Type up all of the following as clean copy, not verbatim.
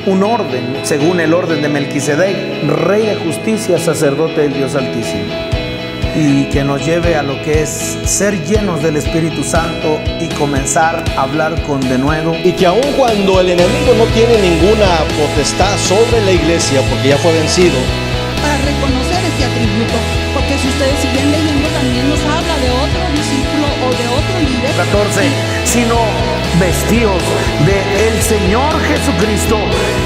un orden, según el orden de Melquisedec, rey de justicia, sacerdote del Dios Altísimo, y que nos lleve a lo que es ser llenos del Espíritu Santo y comenzar a hablar con denuedo. Y que aun cuando el enemigo no tiene ninguna potestad sobre la iglesia, porque ya fue vencido, para reconocer este atributo, porque si ustedes siguen leyendo también nos habla de otro discípulo o de otro líder. 14, sino vestidos del Señor Jesucristo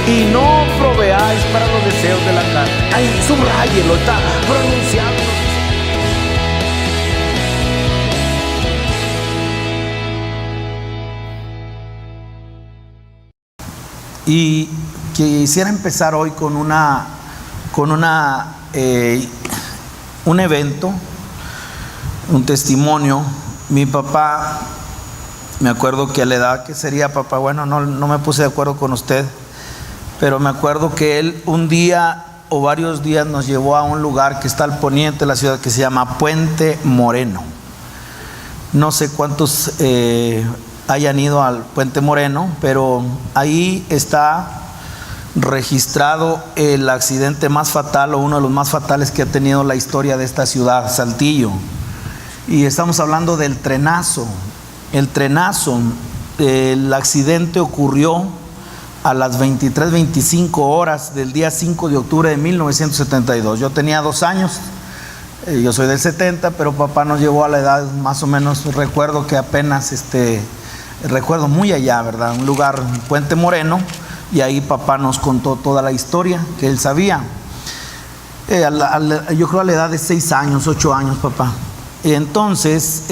y no proveáis para los deseos de la carne. Ahí subrayelo, está pronunciado. Y quisiera empezar hoy con un evento, un testimonio. Mi papá, me acuerdo que a la edad que sería, papá, bueno, no me puse de acuerdo con usted, pero me acuerdo que él un día o varios días nos llevó a un lugar que está al poniente de la ciudad, que se llama Puente Moreno. No sé cuántos hayan ido al Puente Moreno, pero ahí está registrado el accidente más fatal, o uno de los más fatales que ha tenido la historia de esta ciudad, Saltillo. Y estamos hablando del trenazo. El trenazo, el accidente ocurrió a las 23:25 horas del día 5 de octubre de 1972. Yo tenía 2 años, yo soy del 70, pero papá nos llevó a la edad más o menos, recuerdo que apenas, recuerdo muy allá, ¿verdad? Un lugar, Puente Moreno, y ahí papá nos contó toda la historia que él sabía. Yo creo a la edad de 6 años, 8 años, papá. Y entonces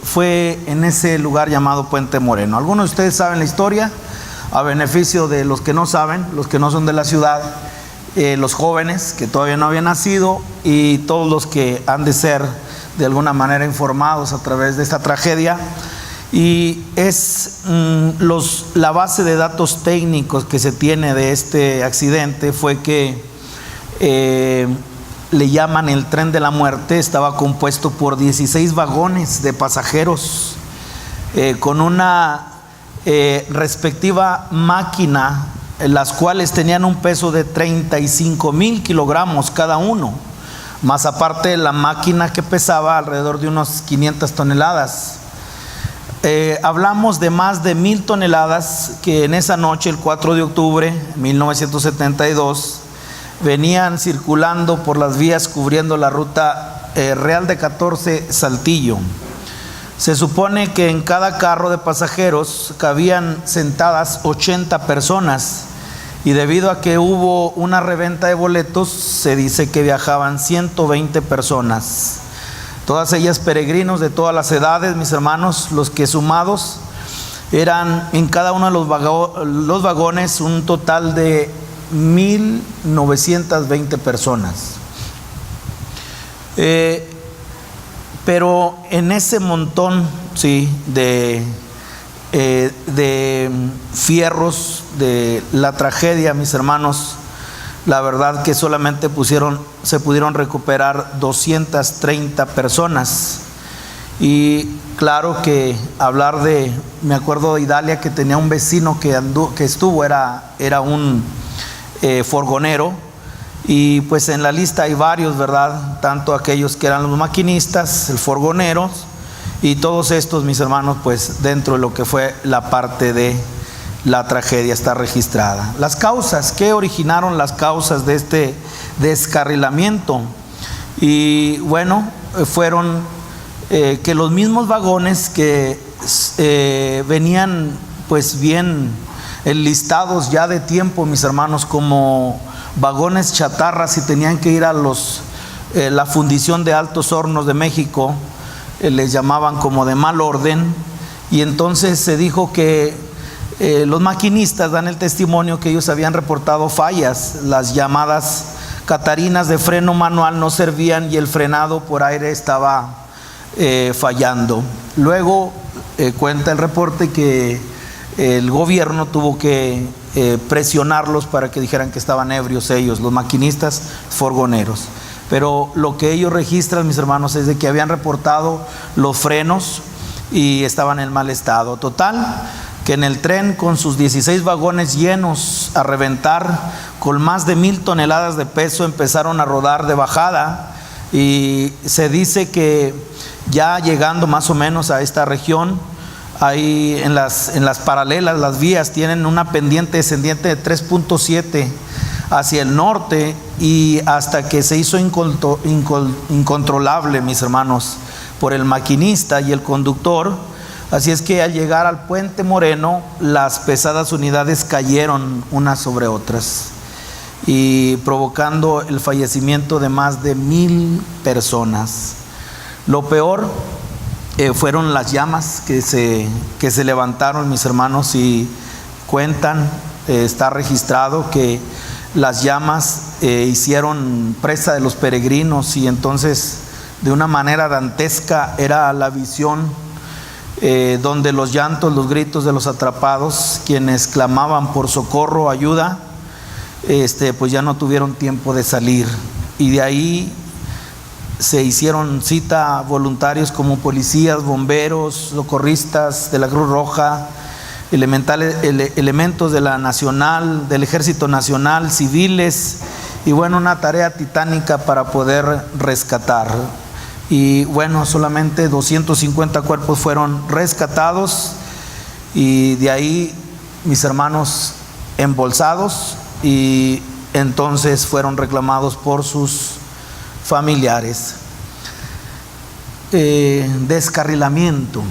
fue en ese lugar llamado Puente Moreno. Algunos de ustedes saben la historia, a beneficio de los que no saben, los que no son de la ciudad, los jóvenes que todavía no habían nacido y todos los que han de ser de alguna manera informados a través de esta tragedia. Y es la base de datos técnicos que se tiene de este accidente fue que le llaman el tren de la muerte. Estaba compuesto por 16 vagones de pasajeros con una respectiva máquina, las cuales tenían un peso de 35,000 kilogramos cada uno, más aparte la máquina que pesaba alrededor de unos 500 toneladas. Hablamos de más de 1,000 toneladas que en esa noche, el 4 de octubre de 1972, venían circulando por las vías cubriendo la ruta Real de 14 Saltillo. Se supone que en cada carro de pasajeros cabían sentadas 80 personas, y debido a que hubo una reventa de boletos, se dice que viajaban 120 personas. Todas ellas peregrinos de todas las edades, mis hermanos, los que sumados eran en cada uno de los vagones un total de 1,920 personas. Pero en ese montón, sí, de fierros de la tragedia, mis hermanos, la verdad que solamente se pudieron recuperar 230 personas. Y claro que hablar de, me acuerdo de Idalia, que tenía un vecino que estuvo, era un furgonero, y pues en la lista hay varios, ¿verdad? Tanto aquellos que eran los maquinistas, el furgonero, y todos estos, mis hermanos, pues dentro de lo que fue la parte de la tragedia está registrada. Las causas, ¿qué originaron las causas de este descarrilamiento? Y bueno, fueron que los mismos vagones que venían pues bien enlistados ya de tiempo, mis hermanos, como vagones chatarras, y tenían que ir a la fundición de Altos Hornos de México, les llamaban como de mal orden, y entonces se dijo que los maquinistas dan el testimonio que ellos habían reportado fallas. Las llamadas catarinas de freno manual no servían y el frenado por aire estaba fallando. Luego cuenta el reporte que el gobierno tuvo que presionarlos para que dijeran que estaban ebrios ellos, los maquinistas furgoneros. Pero lo que ellos registran, mis hermanos, es de que habían reportado los frenos y estaban en mal estado. Total, que en el tren con sus 16 vagones llenos a reventar, con más de 1,000 toneladas de peso, empezaron a rodar de bajada, y se dice que ya llegando más o menos a esta región, ahí en las paralelas, las vías tienen una pendiente descendiente de 3.7 hacia el norte, y hasta que se hizo incontrolable, mis hermanos, por el maquinista y el conductor. Así es que al llegar al Puente Moreno, las pesadas unidades cayeron unas sobre otras, y provocando el fallecimiento de más de 1,000 personas. Lo peor fueron las llamas que se levantaron, mis hermanos, y cuentan, está registrado que las llamas hicieron presa de los peregrinos, y entonces de una manera dantesca era la visión, donde los llantos, los gritos de los atrapados, quienes clamaban por socorro, ayuda, pues ya no tuvieron tiempo de salir, y de ahí se hicieron cita voluntarios como policías, bomberos, socorristas de la Cruz Roja, elementos de la Nacional, del Ejército Nacional, civiles, y bueno, una tarea titánica para poder rescatar. Y bueno, solamente 250 cuerpos fueron rescatados, y de ahí, mis hermanos, embolsados, y entonces fueron reclamados por sus familiares. Descarrilamiento.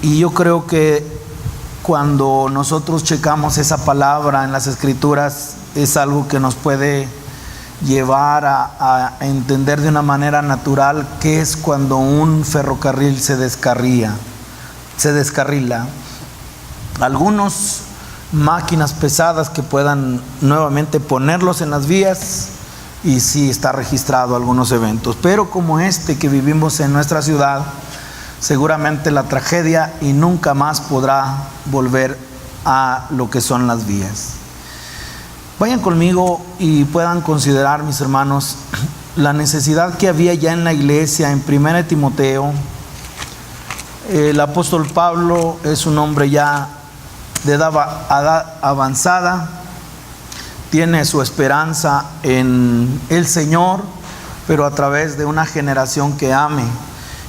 Y yo creo que cuando nosotros checamos esa palabra en las Escrituras, es algo que nos puede llevar a entender de una manera natural qué es cuando un ferrocarril se descarrila. Algunos máquinas pesadas que puedan nuevamente ponerlos en las vías, y sí está registrado algunos eventos, pero como este que vivimos en nuestra ciudad, seguramente la tragedia, y nunca más podrá volver a lo que son las vías. Vayan conmigo y puedan considerar, mis hermanos, la necesidad que había ya en la iglesia en 1 Timoteo. El apóstol Pablo es un hombre ya de edad avanzada, tiene su esperanza en el Señor, pero a través de una generación que ame.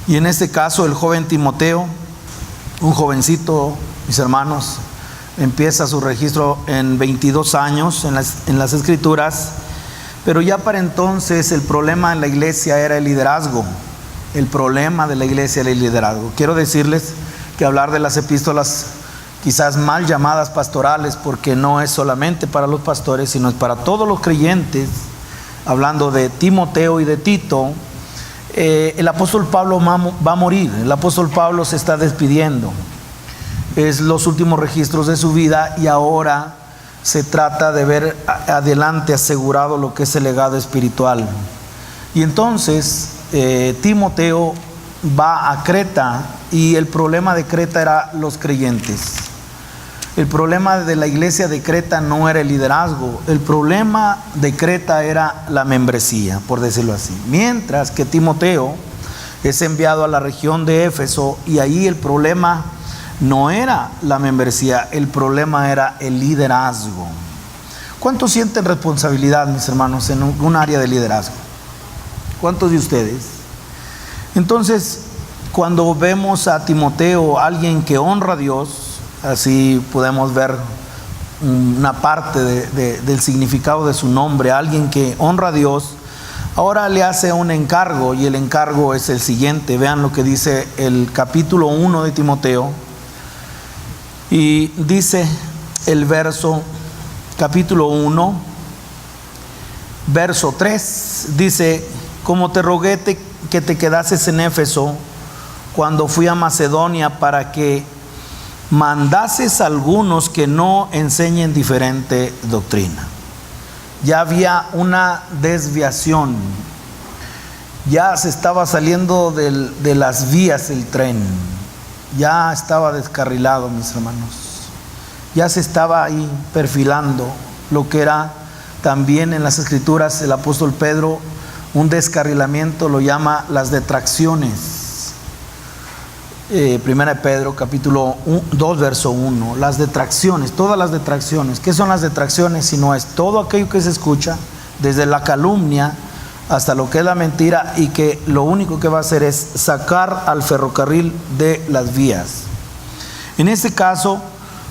Y en este caso el joven Timoteo, un jovencito, mis hermanos, empieza su registro en 22 años en las Escrituras, pero ya para entonces el problema en la iglesia era el liderazgo. El problema de la iglesia era el liderazgo. Quiero decirles que hablar de las epístolas quizás mal llamadas pastorales, porque no es solamente para los pastores, sino es para todos los creyentes, hablando de Timoteo y de Tito. El apóstol Pablo va a morir, el apóstol Pablo se está despidiendo, es los últimos registros de su vida, y ahora se trata de ver adelante asegurado lo que es el legado espiritual. Y entonces Timoteo va a Creta, y el problema de Creta era los creyentes. El problema de la iglesia de Creta no era el liderazgo, el problema de Creta era la membresía, por decirlo así. Mientras que Timoteo es enviado a la región de Éfeso, y ahí el problema no era la membresía, el problema era el liderazgo. ¿Cuántos sienten responsabilidad, mis hermanos, en un área de liderazgo? ¿Cuántos de ustedes? Entonces, cuando vemos a Timoteo, alguien que honra a Dios, así podemos ver una parte del significado de su nombre, alguien que honra a Dios, ahora le hace un encargo, y el encargo es el siguiente. Vean lo que dice el capítulo 1 de Timoteo, y dice el capítulo 1, verso 3, dice: como te rogué que te quedases en Éfeso cuando fui a Macedonia, para que mandases a algunos que no enseñen diferente doctrina. Ya había una desviación, ya se estaba saliendo de las vías el tren, ya estaba descarrilado, mis hermanos, ya se estaba ahí perfilando lo que era también en las Escrituras el apóstol Pedro un descarrilamiento, lo llama las detracciones. Primera de Pedro, capítulo 2, verso 1, las detracciones, todas las detracciones. ¿Qué son las detracciones? Si no es todo aquello que se escucha, desde la calumnia hasta lo que es la mentira, y que lo único que va a hacer es sacar al ferrocarril de las vías. En este caso,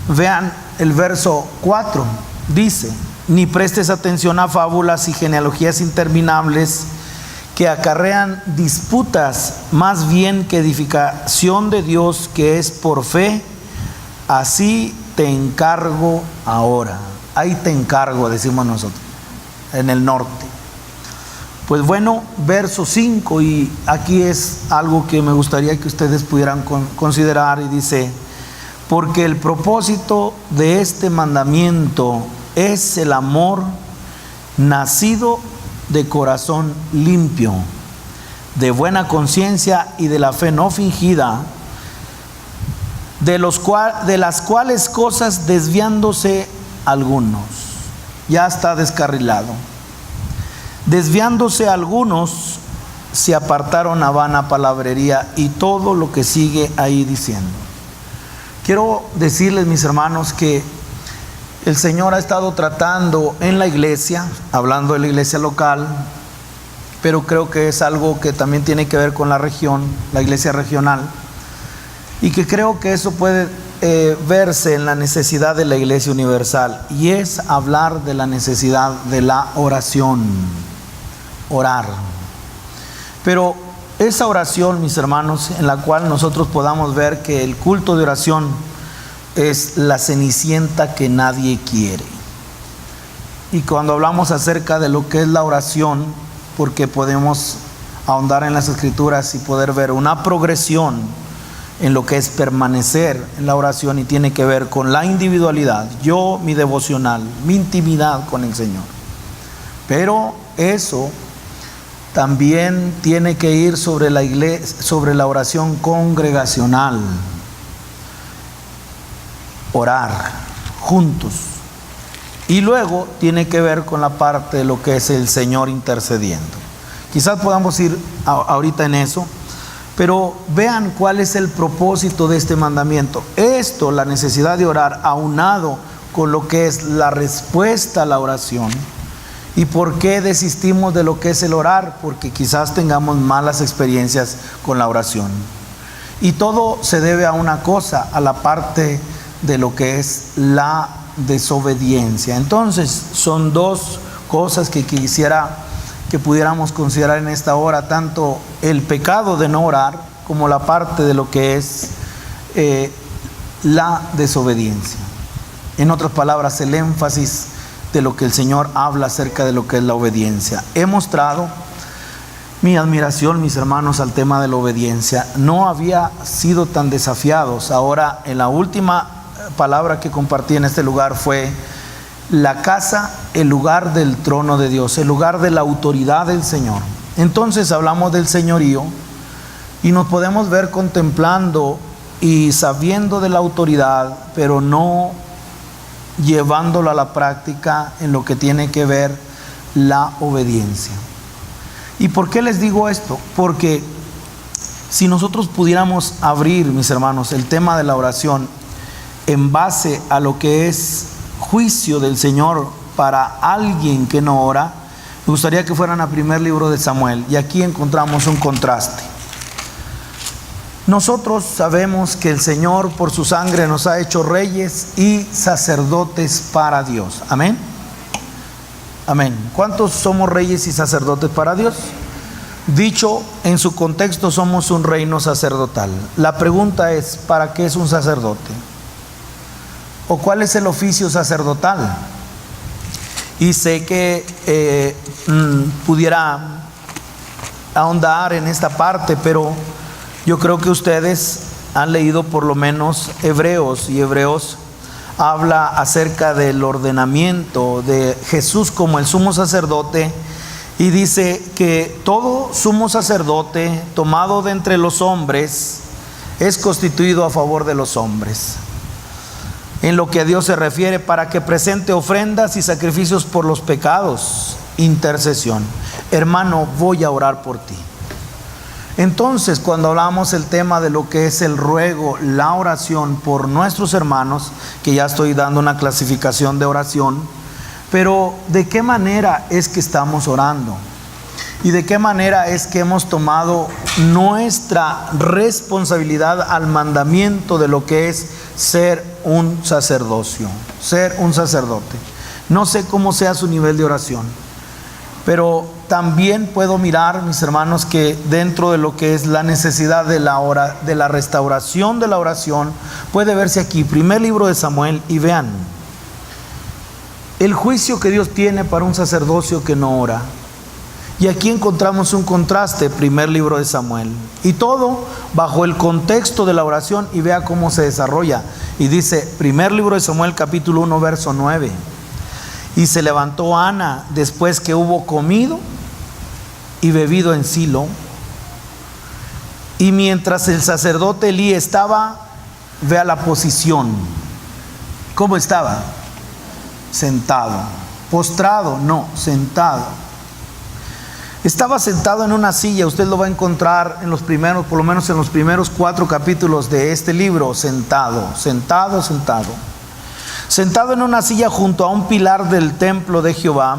vean el verso 4, dice: ni prestes atención a fábulas y genealogías interminables que acarrean disputas, más bien que edificación de Dios que es por fe. Así te encargo ahora. Ahí te encargo, decimos nosotros, en el norte. Pues bueno, verso 5, y aquí es algo que me gustaría que ustedes pudieran considerar, y dice: porque el propósito de este mandamiento es el amor nacido de corazón limpio, de buena conciencia y de la fe no fingida, de las cuales cosas desviándose algunos. Ya está descarrilado. Desviándose algunos se apartaron a vana palabrería, y todo lo que sigue ahí diciendo. Quiero decirles, mis hermanos, que el Señor ha estado tratando en la iglesia, hablando de la iglesia local, pero creo que es algo que también tiene que ver con la región, la iglesia regional, y que creo que eso puede verse en la necesidad de la iglesia universal, y es hablar de la necesidad de la oración, orar. Pero esa oración, mis hermanos, en la cual nosotros podamos ver que el culto de oración es la cenicienta que nadie quiere. Y cuando hablamos acerca de lo que es la oración, porque podemos ahondar en las escrituras y poder ver una progresión en lo que es permanecer en la oración, y tiene que ver con la individualidad, yo, mi devocional, mi intimidad con el Señor. Pero eso también tiene que ir sobre la iglesia, sobre la oración congregacional. Orar juntos, y luego tiene que ver con la parte de lo que es el Señor intercediendo. Quizás podamos ir ahorita en eso, pero vean cuál es el propósito de este mandamiento. Esto, la necesidad de orar, aunado con lo que es la respuesta a la oración. ¿Y por qué desistimos de lo que es el orar? Porque quizás tengamos malas experiencias con la oración, y todo se debe a una cosa, a la parte de lo que es la desobediencia. Entonces son dos cosas que quisiera que pudiéramos considerar en esta hora: tanto el pecado de no orar, como la parte de lo que es la desobediencia. En otras palabras, el énfasis de lo que el Señor habla acerca de lo que es la obediencia. He mostrado mi admiración, mis hermanos, al tema de la obediencia. No había sido tan desafiados. Ahora, en la última palabra que compartí en este lugar fue la casa, el lugar del trono de Dios, el lugar de la autoridad del Señor. Entonces hablamos del señorío, y nos podemos ver contemplando y sabiendo de la autoridad, pero no llevándolo a la práctica en lo que tiene que ver la obediencia. ¿Y por qué les digo esto? Porque si nosotros pudiéramos abrir, mis hermanos, el tema de la oración en base a lo que es juicio del Señor para alguien que no ora, me gustaría que fueran al primer libro de Samuel, y aquí encontramos un contraste. Nosotros sabemos que el Señor por su sangre nos ha hecho reyes y sacerdotes para Dios. Amén. Amén. ¿Cuántos somos reyes y sacerdotes para Dios? Dicho en su contexto, somos un reino sacerdotal. La pregunta es: ¿para qué es un sacerdote? ¿O cuál es el oficio sacerdotal? Y sé que pudiera ahondar en esta parte, pero yo creo que ustedes han leído por lo menos Hebreos, y Hebreos habla acerca del ordenamiento de Jesús como el sumo sacerdote, y dice que todo sumo sacerdote tomado de entre los hombres es constituido a favor de los hombres, en lo que a Dios se refiere, para que presente ofrendas y sacrificios por los pecados, intercesión. Hermano, voy a orar por ti. Entonces, cuando hablamos el tema de lo que es el ruego, la oración por nuestros hermanos, que ya estoy dando una clasificación de oración, pero ¿de qué manera es que estamos orando? ¿Y de qué manera es que hemos tomado nuestra responsabilidad al mandamiento de lo que es ser un sacerdocio, ser un sacerdote? No sé cómo sea su nivel de oración, pero también puedo mirar, mis hermanos, que dentro de lo que es la necesidad de la restauración de la oración, puede verse aquí, primer libro de Samuel, y vean el juicio que Dios tiene para un sacerdocio que no ora. Y aquí encontramos un contraste, primer libro de Samuel, y todo bajo el contexto de la oración, y vea cómo se desarrolla. Y dice, primer libro de Samuel, capítulo 1, verso 9. Y se levantó Ana después que hubo comido y bebido en Silo, y mientras el sacerdote Elí estaba, vea la posición, ¿cómo estaba? Sentado, postrado, no, sentado. Estaba sentado en una silla. Usted lo va a encontrar en los primeros, por lo menos en los primeros 4 capítulos de este libro, sentado en una silla junto a un pilar del templo de Jehová.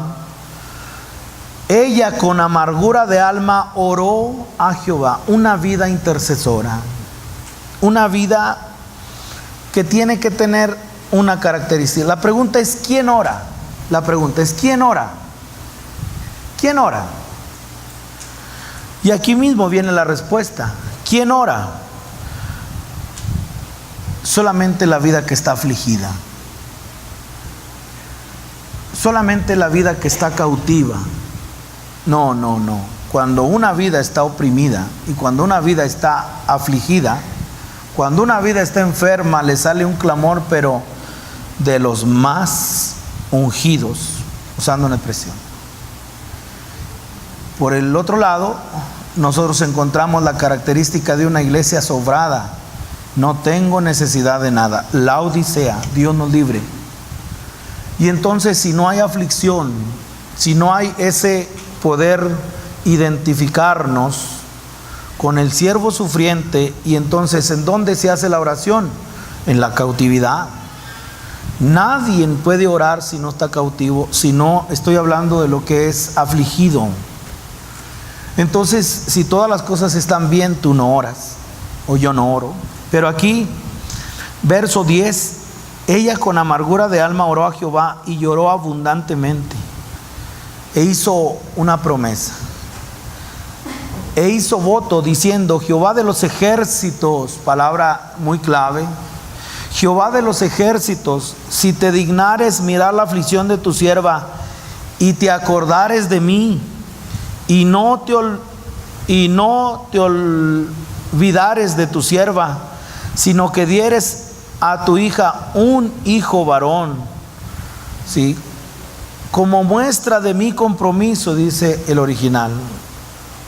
Ella con amargura de alma oró a Jehová. Una vida intercesora, una vida que tiene que tener una característica. La pregunta es, ¿quién ora? ¿Quién ora? ¿Quién ora? Y aquí mismo viene la respuesta. ¿Quién ora? Solamente la vida que está afligida. Solamente la vida que está cautiva. No. Cuando una vida está oprimida y cuando una vida está afligida, cuando una vida está enferma, le sale un clamor, pero de los más ungidos, usando una expresión. Por el otro lado, nosotros encontramos la característica de una iglesia sobrada. No tengo necesidad de nada. La Odisea, Dios nos libre. Y entonces, si no hay aflicción, si no hay ese poder identificarnos con el siervo sufriente, y entonces, ¿en dónde se hace la oración? En la cautividad. Nadie puede orar si no está cautivo, si no estoy hablando de lo que es afligido. Entonces, si todas las cosas están bien, tú no oras, o yo no oro. Pero aquí, verso 10, ella con amargura de alma oró a Jehová y lloró abundantemente. E hizo una promesa. E hizo voto diciendo, Jehová de los ejércitos, palabra muy clave, Jehová de los ejércitos, si te dignares mirar la aflicción de tu sierva y te acordares de mí, y no te olvidares de tu sierva, sino que dieres a tu hija un hijo varón, ¿sí? Como muestra de mi compromiso, dice el original,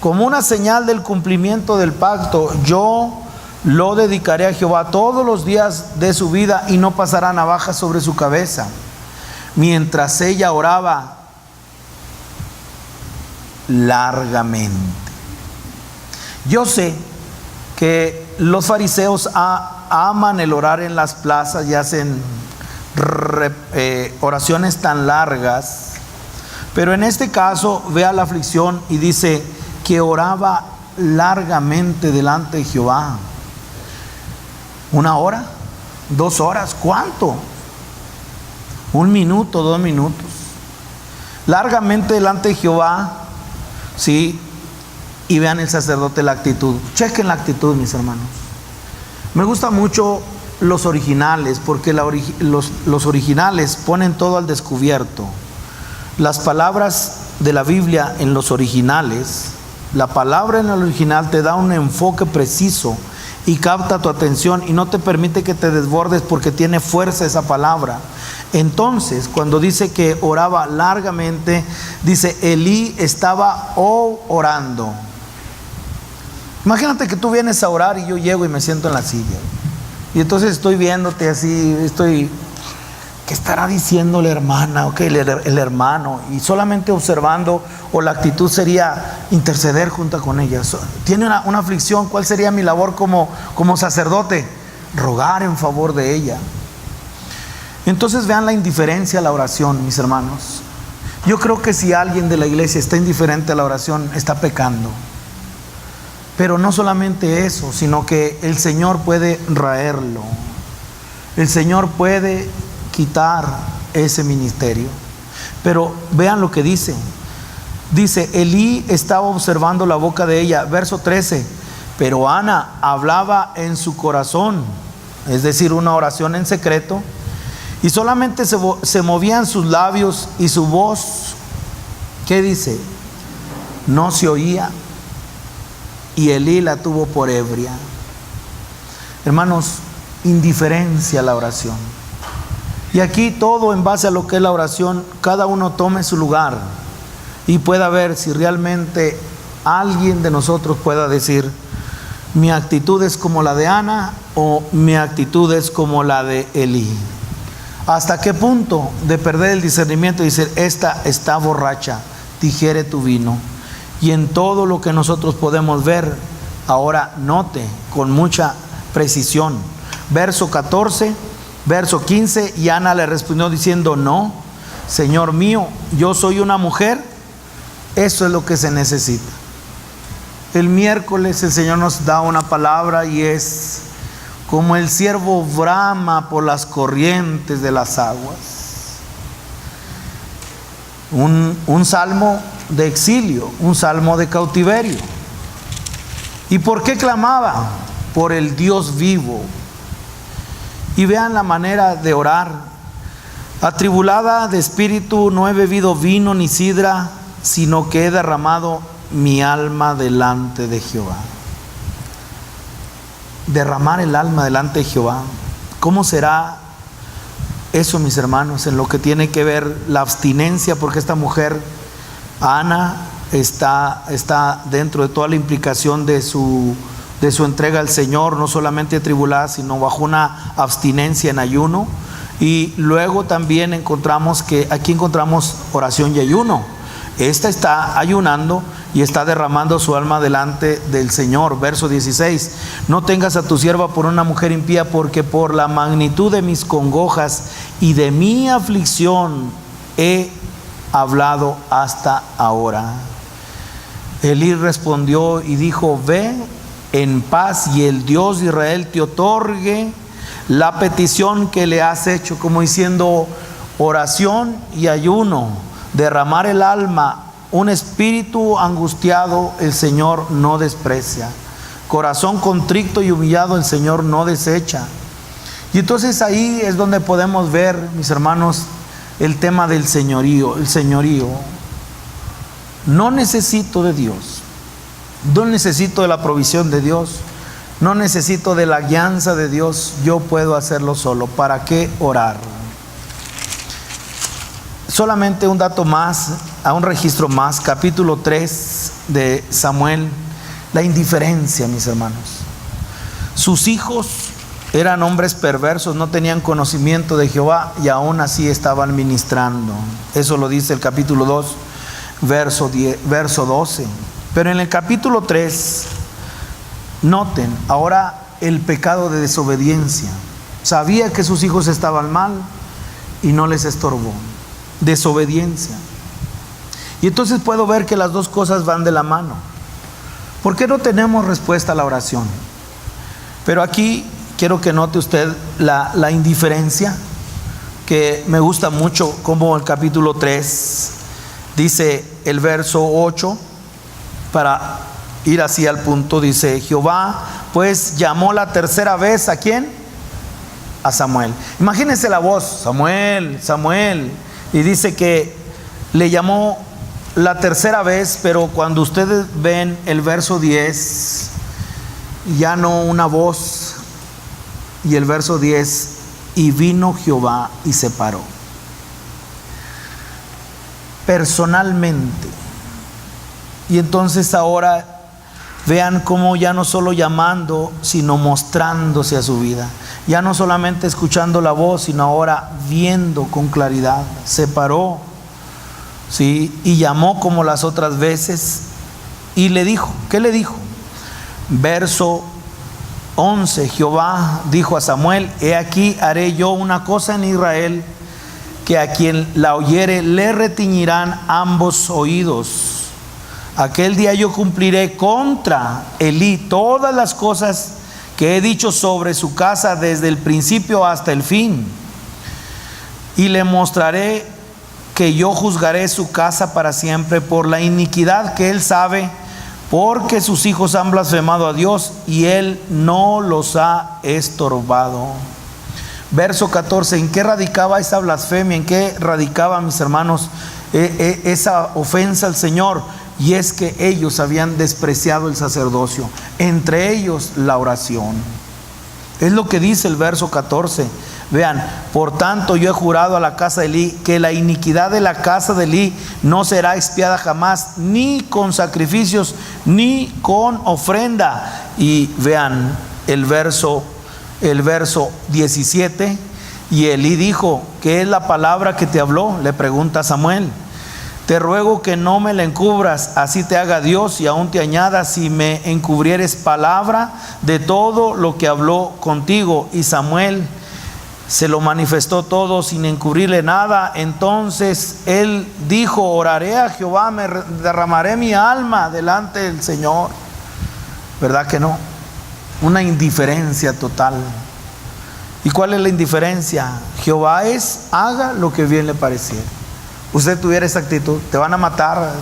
como una señal del cumplimiento del pacto, yo lo dedicaré a Jehová todos los días de su vida, y no pasará navaja sobre su cabeza. Mientras ella oraba largamente. Yo sé que los fariseos aman el orar en las plazas y hacen oraciones tan largas, pero en este caso vea la aflicción y dice que oraba largamente delante de Jehová. 1 hora, 2 horas, ¿cuánto? 1 minuto, 2 minutos. Largamente delante de Jehová. Sí, y vean el sacerdote la actitud. Chequen la actitud, mis hermanos. Me gusta mucho los originales, porque los originales ponen todo al descubierto. Las palabras de la Biblia en los originales, la palabra en el original te da un enfoque preciso y capta tu atención y no te permite que te desbordes, porque tiene fuerza esa palabra. Entonces, cuando dice que oraba largamente, dice, Elí estaba orando. Imagínate que tú vienes a orar y yo llego y me siento en la silla. Y entonces estoy viéndote así, ¿qué estará diciendo la hermana o el hermano? Y solamente observando, o la actitud sería interceder junto con ella. Tiene una aflicción, ¿cuál sería mi labor como sacerdote? Rogar en favor de ella. Entonces vean la indiferencia a la oración, mis hermanos. Yo creo que si alguien de la iglesia está indiferente a la oración, está pecando. Pero no solamente eso, sino que el Señor puede raerlo. El Señor puede quitar ese ministerio. Pero vean lo que dice. Dice, Elí estaba observando la boca de ella. Verso 13. Pero Ana hablaba en su corazón, es decir, una oración en secreto, y solamente se movían sus labios y su voz, ¿qué dice? No se oía, y Elí la tuvo por ebria. Hermanos, indiferencia a la oración. Y aquí todo en base a lo que es la oración, cada uno tome su lugar y pueda ver si realmente alguien de nosotros pueda decir, mi actitud es como la de Ana o mi actitud es como la de Elí. ¿Hasta qué punto de perder el discernimiento y decir, esta está borracha, digiere tu vino? Y en todo lo que nosotros podemos ver, ahora note con mucha precisión. Verso 14, verso 15, y Ana le respondió diciendo, no, Señor mío, yo soy una mujer, eso es lo que se necesita. El miércoles el Señor nos da una palabra y es como el ciervo brama por las corrientes de las aguas. Un salmo de exilio, un salmo de cautiverio. ¿Y por qué clamaba? Por el Dios vivo. Y vean la manera de orar. Atribulada de espíritu, no he bebido vino ni sidra, sino que he derramado mi alma delante de Jehová. Derramar el alma delante de Jehová. ¿Cómo será eso, mis hermanos, en lo que tiene que ver la abstinencia? Porque esta mujer, Ana, está dentro de toda la implicación de su entrega al Señor, no solamente atribulada, sino bajo una abstinencia en ayuno. Y luego también encontramos que aquí encontramos oración y ayuno. Esta está ayunando y está derramando su alma delante del Señor. Verso 16. No tengas a tu sierva por una mujer impía, porque por la magnitud de mis congojas y de mi aflicción he hablado hasta ahora. Elí respondió y dijo, ve en paz y el Dios de Israel te otorgue la petición que le has hecho. Como diciendo, oración y ayuno, derramar el alma, un espíritu angustiado el Señor no desprecia, corazón contrito y humillado el Señor no desecha. Y entonces ahí es donde podemos ver, mis hermanos, el tema del señorío. El señorío. No necesito de Dios, no necesito de la provisión de Dios, no necesito de la guianza de Dios, yo puedo hacerlo solo. ¿Para qué orar? Solamente un dato más, a un registro más, capítulo 3 de Samuel, la indiferencia, mis hermanos. Sus hijos eran hombres perversos, no tenían conocimiento de Jehová y aún así estaban ministrando. Eso lo dice el capítulo 2, verso 12. Pero en el capítulo 3, noten ahora el pecado de desobediencia. Sabía que sus hijos estaban mal y no les estorbó. Desobediencia. Y entonces puedo ver que las dos cosas van de la mano. ¿Por qué no tenemos respuesta a la oración? Pero aquí quiero que note usted la indiferencia, que me gusta mucho, como el capítulo 3 dice el verso 8, para ir así al punto, dice, Jehová pues llamó la tercera vez, ¿a quién? A Samuel. Imagínense la voz, Samuel, Samuel. Y dice que le llamó la tercera vez, pero cuando ustedes ven el verso 10, ya no una voz, y el verso 10, y vino Jehová y se paró. Personalmente. Y entonces ahora vean cómo ya no solo llamando, sino mostrándose a su vida. ya no solamente escuchando la voz, sino ahora viendo con claridad. Se paró, ¿sí? Y llamó como las otras veces y le dijo, ¿qué le dijo? Verso 11, Jehová dijo a Samuel: he aquí, haré yo una cosa en Israel, que a quien la oyere le retiñirán ambos oídos. Aquel día yo cumpliré contra Elí todas las cosas que he dicho sobre su casa desde el principio hasta el fin, y le mostraré que yo juzgaré su casa para siempre por la iniquidad que él sabe, porque sus hijos han blasfemado a Dios y él no los ha estorbado. Verso 14, ¿en qué radicaba esa blasfemia? ¿En qué radicaba, mis hermanos, esa ofensa al Señor? Y es que ellos habían despreciado el sacerdocio, entre ellos la oración. Es lo que dice el verso 14. Vean, por tanto yo he jurado a la casa de Elí que la iniquidad de la casa de Elí no será expiada jamás, ni con sacrificios, ni con ofrenda. Y vean el verso 17. Y Elí dijo: ¿qué es la palabra que te habló? Le pregunta Samuel. Te ruego que no me la encubras, así te haga Dios y aún te añada si me encubrieres palabra de todo lo que habló contigo. Y Samuel se lo manifestó todo sin encubrirle nada. Entonces él dijo: oraré a Jehová, me derramaré mi alma delante del Señor. ¿Verdad que no? Una indiferencia total. ¿Y cuál es la indiferencia? Jehová es: haga lo que bien le pareciera. Usted tuviera esa actitud, te van a matar,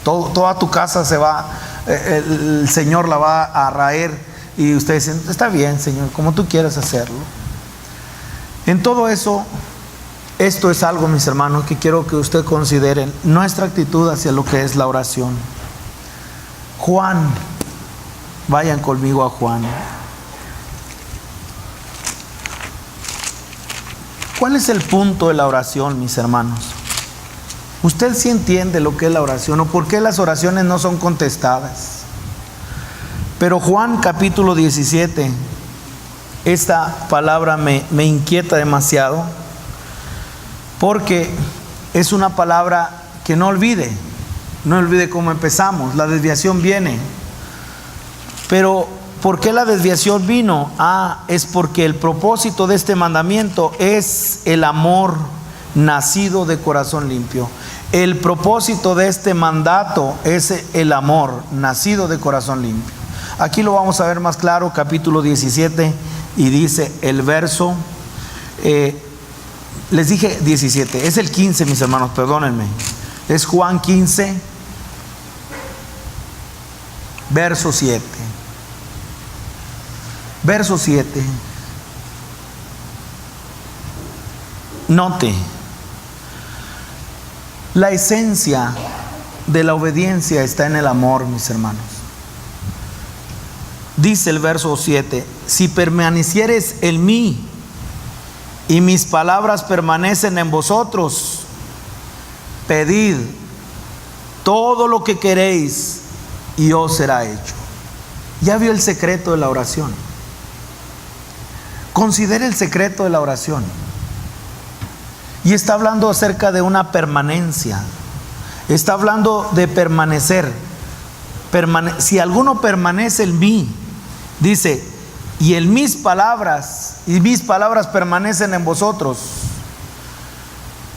toda tu casa se va, el Señor la va a raer, y usted dice: está bien, Señor, como tú quieras hacerlo. En todo eso, esto es algo, mis hermanos, que quiero que usted consideren nuestra actitud hacia lo que es la oración. Juan, vayan conmigo a Juan. ¿Cuál es el punto de la oración, mis hermanos? Usted sí entiende lo que es la oración o por qué las oraciones no son contestadas. Pero Juan capítulo 17, esta palabra me inquieta demasiado, porque es una palabra que no olvide cómo empezamos. La desviación viene. Pero ¿por qué la desviación vino? Es porque el propósito de este mandamiento es el amor nacido de corazón limpio. El propósito de este mandato es el amor nacido de corazón limpio. Aquí lo vamos a ver más claro, capítulo 17, y dice el verso, les dije 17, es el 15, mis hermanos, perdónenme. Es Juan 15, verso 7. Verso 7. Note, la esencia de la obediencia está en el amor, mis hermanos. Dice el verso 7: si permanecieres en mí y mis palabras permanecen en vosotros, pedid todo lo que queréis y os será hecho. ¿Ya vio el secreto de la oración? Considere el secreto de la oración. Y está hablando acerca de una permanencia. Está hablando de permanecer. Si alguno permanece en mí, dice, y en mis palabras permanecen en vosotros,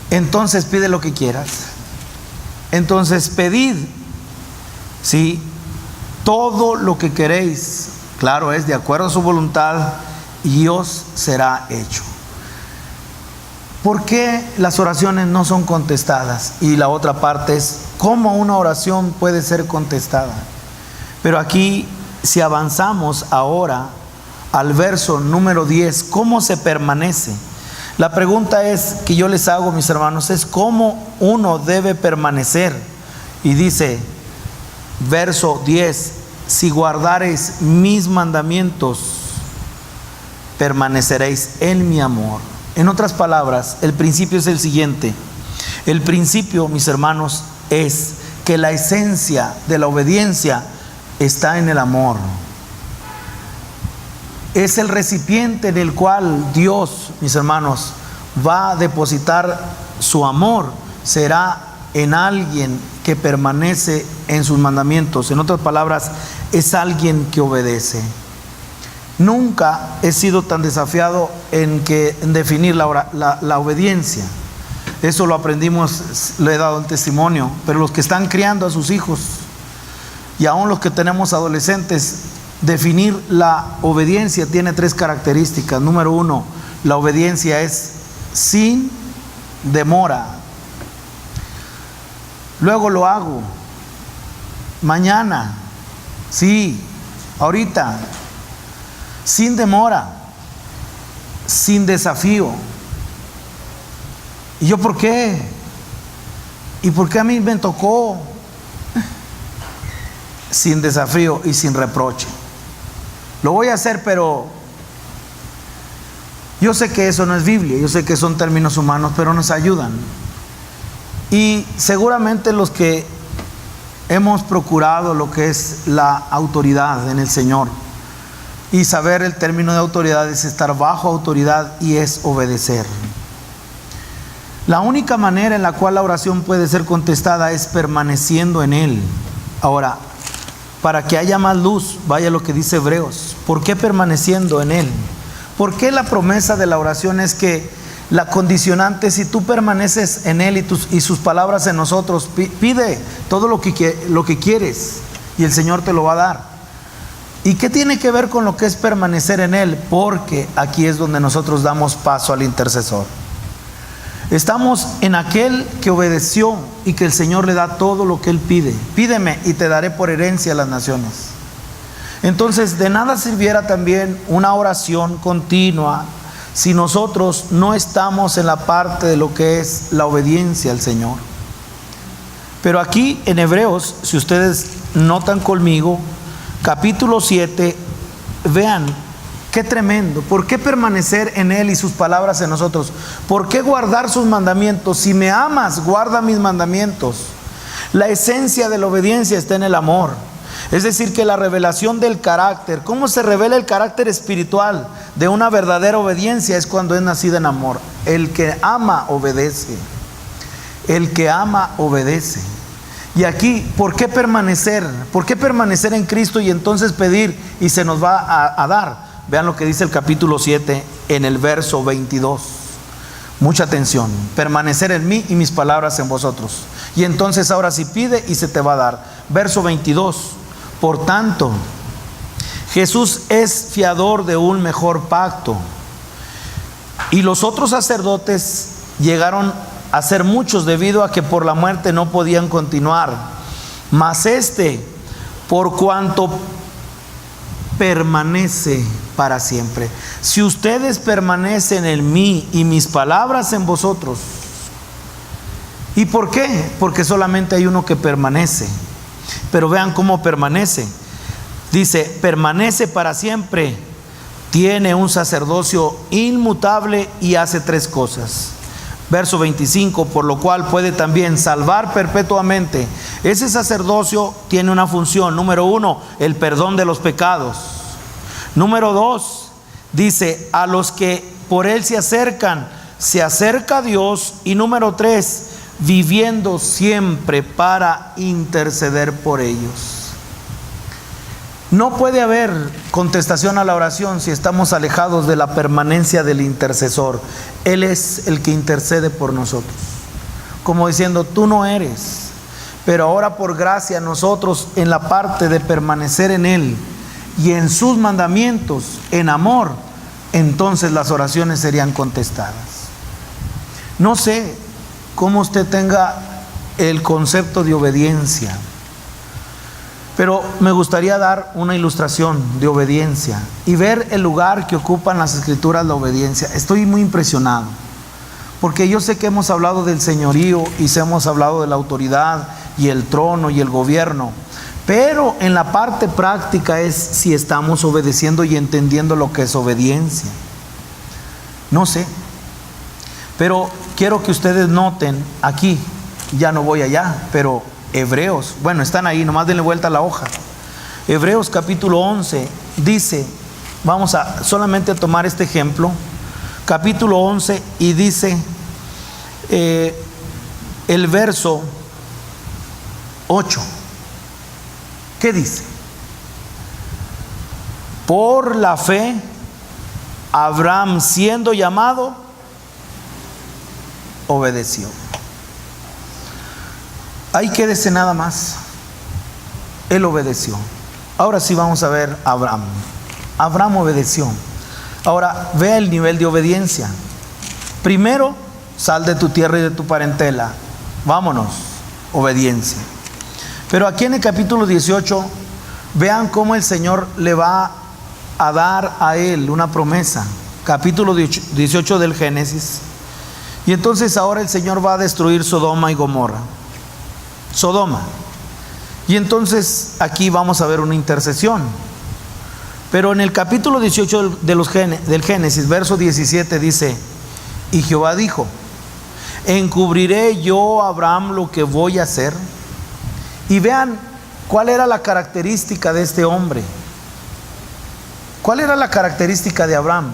entonces pide lo que quieras. Entonces pedid, ¿sí?, todo lo que queréis, claro, es de acuerdo a su voluntad, y os será hecho. ¿Por qué las oraciones no son contestadas? Y la otra parte es, ¿cómo una oración puede ser contestada? Pero aquí, si avanzamos ahora al verso número 10, ¿cómo se permanece? La pregunta es que yo les hago, mis hermanos, es cómo uno debe permanecer. Y dice, verso 10, si guardareis mis mandamientos, permaneceréis en mi amor. En otras palabras, el principio es el siguiente. El principio, mis hermanos, es que la esencia de la obediencia está en el amor. es el recipiente en el cual Dios, mis hermanos, va a depositar su amor. Será en alguien que permanece en sus mandamientos. En otras palabras, es alguien que obedece. Nunca he sido tan desafiado en definir la obediencia. Eso lo aprendimos, le he dado el testimonio. Pero los que están criando a sus hijos, y aún los que tenemos adolescentes, definir la obediencia tiene 3 características. Número 1, la obediencia es sin demora. Luego lo hago. Mañana. Sí, ahorita. Sin demora. Sin desafío. ¿Y yo por qué? ¿Y por qué a mí me tocó? Sin desafío y sin reproche. Lo voy a hacer, pero yo sé que eso no es Biblia, yo sé que son términos humanos, pero nos ayudan. Y seguramente los que hemos procurado lo que es la autoridad en el Señor, y saber el término de autoridad es estar bajo autoridad y es obedecer. La única manera en la cual la oración puede ser contestada es permaneciendo en Él. Ahora, para que haya más luz, vaya lo que dice Hebreos. ¿Por qué permaneciendo en Él? ¿Por qué la promesa de la oración es que la condicionante, si tú permaneces en Él y sus palabras en nosotros, pide todo lo que quieres y el Señor te lo va a dar? ¿Y qué tiene que ver con lo que es permanecer en Él? Porque aquí es donde nosotros damos paso al intercesor. Estamos en aquel que obedeció y que el Señor le da todo lo que Él pide. Pídeme y te daré por herencia a las naciones. Entonces, de nada sirviera también una oración continua si nosotros no estamos en la parte de lo que es la obediencia al Señor. Pero aquí en Hebreos, si ustedes notan conmigo, capítulo 7, vean qué tremendo. ¿Por qué permanecer en Él y sus palabras en nosotros? ¿Por qué guardar sus mandamientos? Si me amas, guarda mis mandamientos. La esencia de la obediencia está en el amor. Es decir, que la revelación del carácter, ¿cómo se revela el carácter espiritual de una verdadera obediencia? Es cuando es nacida en amor. El que ama, obedece. El que ama, obedece. Y aquí, ¿por qué permanecer? ¿Por qué permanecer en Cristo y entonces pedir y se nos va a dar? Vean lo que dice el capítulo 7 en el verso 22. Mucha atención. Permanecer en mí y mis palabras en vosotros. Y entonces ahora sí pide y se te va a dar. Verso 22. Por tanto, Jesús es fiador de un mejor pacto. Y los otros sacerdotes llegaron a ser muchos debido a que por la muerte no podían continuar. Mas por cuanto permanece para siempre. Si ustedes permanecen en mí y mis palabras en vosotros. ¿Y por qué? Porque solamente hay uno que permanece. Pero vean cómo permanece. Dice, permanece para siempre. Tiene un sacerdocio inmutable y hace 3 cosas. Verso 25, por lo cual puede también salvar perpetuamente. Ese sacerdocio tiene una función. Número 1, el perdón de los pecados. Número 2, dice, a los que por Él se acerca a Dios. Y número 3, viviendo siempre para interceder por ellos. No puede haber contestación a la oración si estamos alejados de la permanencia del intercesor. Él es el que intercede por nosotros. Como diciendo, tú no eres, pero ahora por gracia nosotros en la parte de permanecer en Él y en sus mandamientos, en amor, entonces las oraciones serían contestadas. No sé cómo usted tenga el concepto de obediencia, pero me gustaría dar una ilustración de obediencia y ver el lugar que ocupan las escrituras la obediencia. Estoy muy impresionado, porque yo sé que hemos hablado del señorío y hemos hablado de la autoridad y el trono y el gobierno, pero en la parte práctica es si estamos obedeciendo y entendiendo lo que es obediencia. No sé, pero quiero que ustedes noten aquí, ya no voy allá, pero Hebreos, bueno, están ahí, nomás denle vuelta a la hoja. Hebreos capítulo 11 dice Vamos a solamente tomar este ejemplo, capítulo 11, y dice el verso 8. ¿Qué dice? Por la fe, Abraham, siendo llamado, obedeció. Ahí quédese nada más. Él obedeció. Ahora sí vamos a ver a Abraham. Abraham obedeció. Ahora vea el nivel de obediencia. Primero, sal de tu tierra y de tu parentela. Vámonos, obediencia. Pero aquí en el capítulo 18, vean cómo el Señor le va a dar a él una promesa. Capítulo 18 del Génesis. Y entonces ahora el Señor va a destruir Sodoma y Gomorra. Sodoma. Y entonces aquí vamos a ver una intercesión. Pero en el capítulo 18 del Génesis, verso 17 dice: y Jehová dijo: ¿encubriré yo a Abraham lo que voy a hacer? Y vean cuál era la característica de este hombre. ¿Cuál era la característica de Abraham?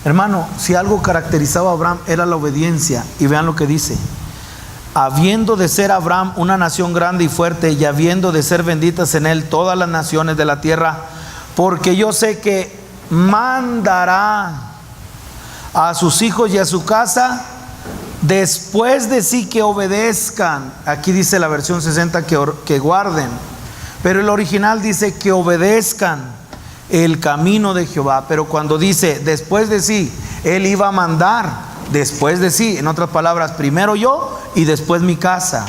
Hermano, si algo caracterizaba a Abraham era la obediencia. Y vean lo que dice: habiendo de ser Abraham una nación grande y fuerte, y habiendo de ser benditas en él todas las naciones de la tierra, porque yo sé que mandará a sus hijos y a su casa después de sí que obedezcan. Aquí dice la versión 60 que guarden, pero el original dice que obedezcan el camino de Jehová. Pero cuando dice después de sí, él iba a mandar después de sí, en otras palabras, primero yo y después mi casa.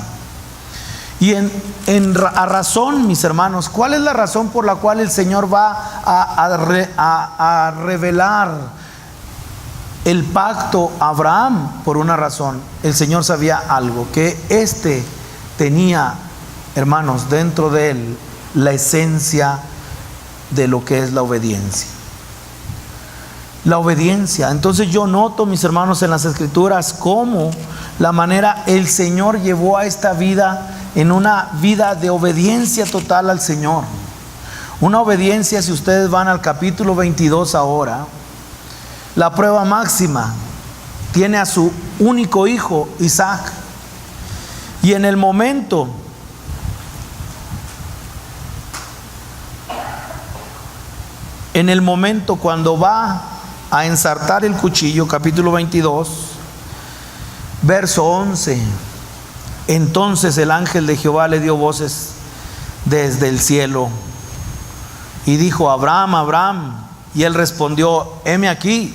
Y a razón, mis hermanos, ¿cuál es la razón por la cual el Señor va a revelar el pacto a Abraham? Por una razón. El Señor sabía algo, que tenía, hermanos, dentro de él la esencia de lo que es la obediencia. La obediencia. Entonces yo noto, mis hermanos, en las Escrituras cómo la manera el Señor llevó a esta vida en una vida de obediencia total al Señor. Una obediencia, si ustedes van al capítulo 22 ahora, la prueba máxima, tiene a su único hijo, Isaac. Y en el momento cuando va a ensartar el cuchillo, capítulo 22, verso 11, entonces el ángel de Jehová le dio voces desde el cielo y dijo: Abraham, Abraham. Y él respondió: heme aquí.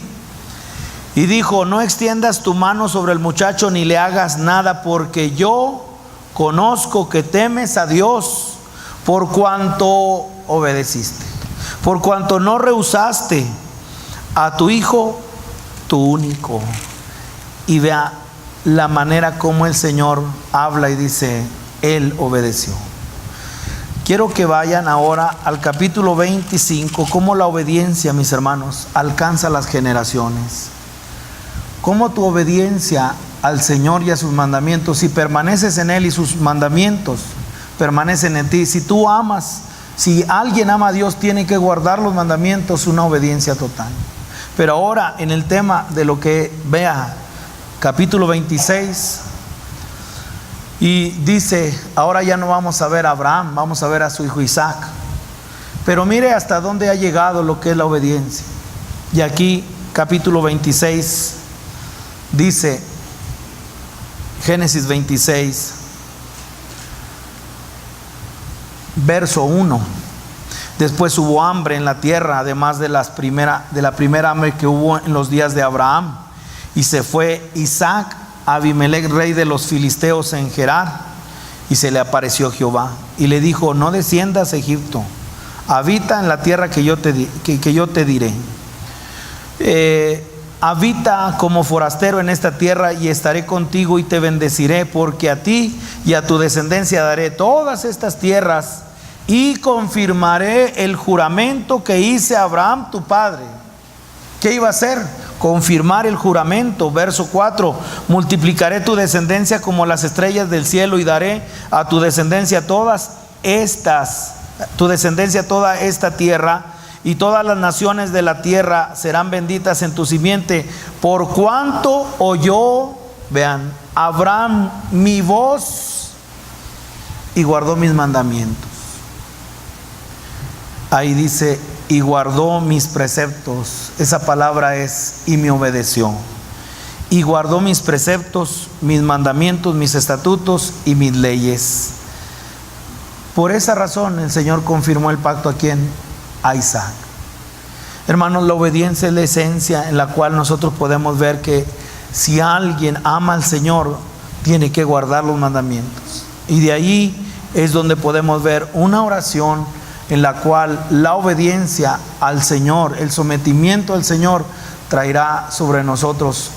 Y dijo: no extiendas tu mano sobre el muchacho ni le hagas nada, porque yo conozco que temes a Dios, por cuanto obedeciste, por cuanto no rehusaste a tu hijo, tu único. Y vea la manera como el Señor habla y dice: él obedeció. Quiero que vayan ahora al capítulo 25, cómo la obediencia, mis hermanos, alcanza las generaciones. Cómo tu obediencia al Señor y a sus mandamientos, si permaneces en él y sus mandamientos permanecen en ti, si tú amas, si alguien ama a Dios, tiene que guardar los mandamientos, una obediencia total. Pero ahora en el tema de lo que vea capítulo 26, y dice: ahora ya no vamos a ver a Abraham, vamos a ver a su hijo Isaac. Pero mire hasta dónde ha llegado lo que es la obediencia. Y aquí capítulo 26 dice, Génesis 26, verso 1: después hubo hambre en la tierra, además de la primera hambre que hubo en los días de Abraham. Y se fue Isaac a Abimelech, rey de los filisteos, en Gerar, y se le apareció Jehová y le dijo: no desciendas a Egipto, habita en la tierra que yo te diré. Habita como forastero en esta tierra, y estaré contigo y te bendeciré, porque a ti y a tu descendencia daré todas estas tierras, y confirmaré el juramento que hice a Abraham tu padre. ¿Qué iba a hacer? Confirmar el juramento. Verso 4: multiplicaré tu descendencia como las estrellas del cielo, y daré a tu descendencia toda esta tierra, y todas las naciones de la tierra serán benditas en tu simiente, por cuanto oyó, vean, Abraham mi voz y guardó mis mandamientos. Ahí dice, y guardó mis preceptos. Esa palabra es, y me obedeció. Y guardó mis preceptos, mis mandamientos, mis estatutos y mis leyes. Por esa razón el Señor confirmó el pacto, ¿a quién? A Isaac. Hermanos, la obediencia es la esencia en la cual nosotros podemos ver que si alguien ama al Señor, tiene que guardar los mandamientos. Y de ahí es donde podemos ver una oración en la cual la obediencia al Señor, el sometimiento al Señor, traerá sobre nosotros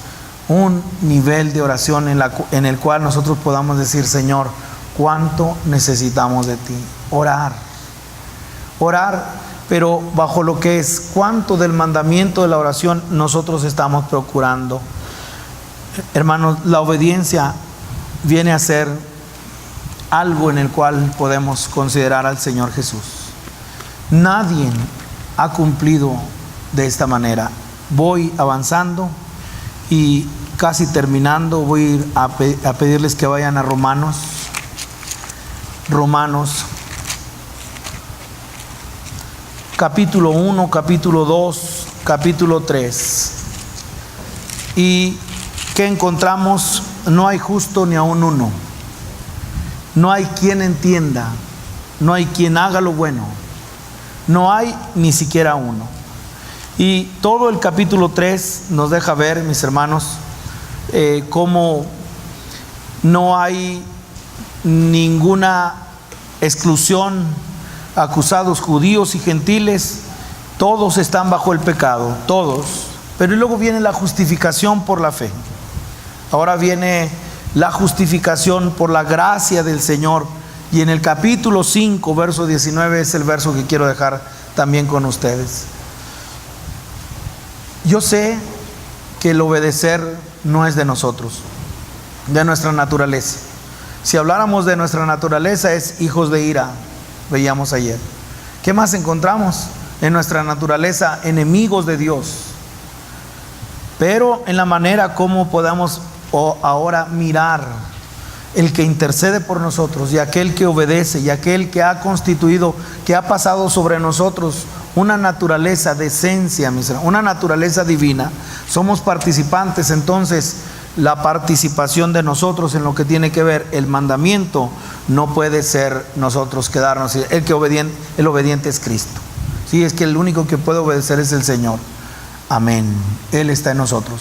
un nivel de oración en el cual nosotros podamos decir, Señor, cuánto necesitamos de ti. Orar, pero bajo lo que es cuánto del mandamiento de la oración nosotros estamos procurando. Hermanos, la obediencia viene a ser algo en el cual podemos considerar al Señor Jesús. Nadie ha cumplido de esta manera. Voy avanzando y casi terminando, voy a ir a pedirles que vayan a Romanos capítulo 1, capítulo 2, capítulo 3. Y ¿qué encontramos? No hay justo ni aun uno. No hay quien entienda, no hay quien haga lo bueno, no hay ni siquiera uno. Y todo el capítulo 3 nos deja ver, mis hermanos, cómo no hay ninguna exclusión, acusados judíos y gentiles, todos están bajo el pecado, todos. Pero luego viene la justificación por la fe. Ahora viene la justificación por la gracia del Señor. Y en el capítulo 5, verso 19, es el verso que quiero dejar también con ustedes. Yo sé que el obedecer no es de nosotros, de nuestra naturaleza. Si habláramos de nuestra naturaleza, es hijos de ira, veíamos ayer. ¿Qué más encontramos? En nuestra naturaleza, enemigos de Dios. Pero en la manera como podamos ahora mirar el que intercede por nosotros y aquel que obedece y aquel que ha constituido, que ha pasado sobre nosotros una naturaleza de esencia, una naturaleza divina. Somos participantes, entonces la participación de nosotros en lo que tiene que ver el mandamiento no puede ser nosotros quedarnos. El obediente es Cristo. Sí, es que el único que puede obedecer es el Señor. Amén. Él está en nosotros.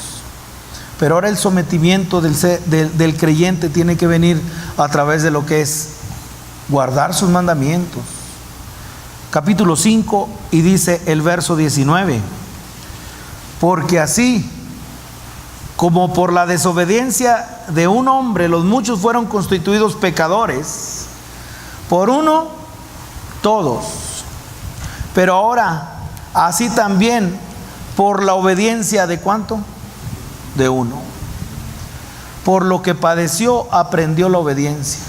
Pero ahora el sometimiento del creyente tiene que venir a través de lo que es guardar sus mandamientos. Capítulo 5, y dice el verso 19: porque así como por la desobediencia de un hombre los muchos fueron constituidos pecadores, por uno todos, pero ahora así también por la obediencia de ¿cuánto? De uno. Por lo que padeció aprendió la obediencia.